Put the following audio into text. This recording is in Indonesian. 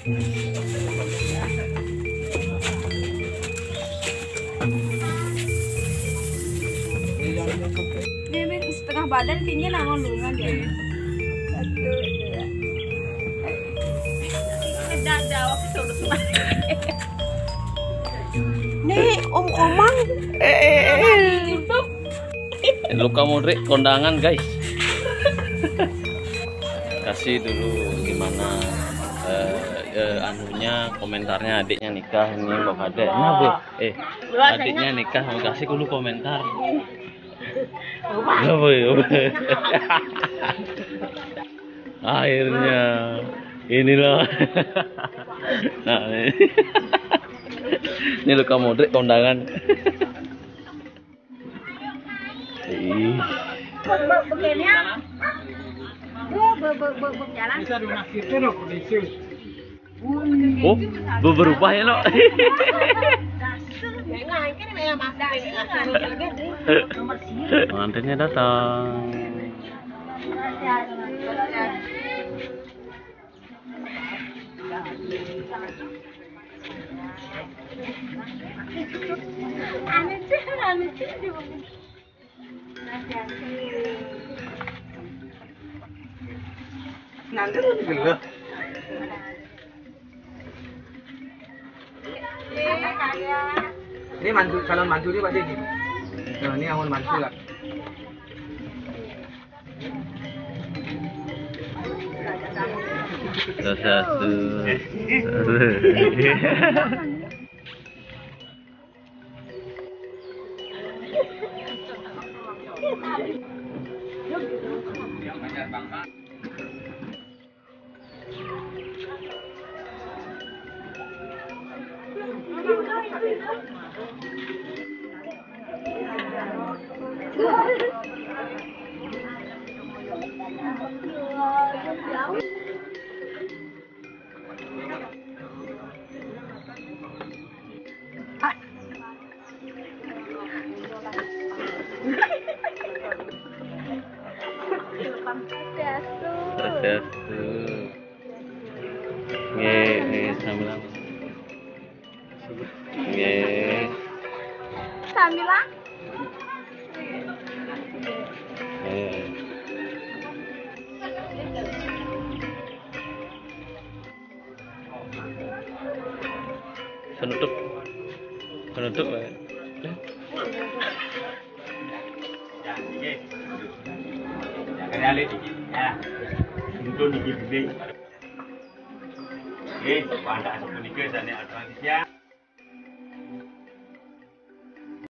Ini setengah badan kayaknya nama lu kan ya. Satu, dua. Dada waktu itu udah sempat. Nih Om Komang. Luka Modric kondangan guys. Kasih dulu gimana anunya komentarnya adiknya nikah ini Mbak Kade. Nah, Bu. Adiknya nikah mau kasih dulu komentar. Ya, Bu. Akhirnya inilah. Nah, ini Luka Modric kondangan. Oh, berubah ya lo. Pengantinnya datang. Nanti dulu. Ini mantu calon mantu dia Pak Degi. Nah, ini awan mantu lah. Satu. Satu. Sambilan. Sambilan. Penutup. Penutup. Jangan lihat dikit ya. Untuk dikit. Oke, pada sebelum nikah sana ada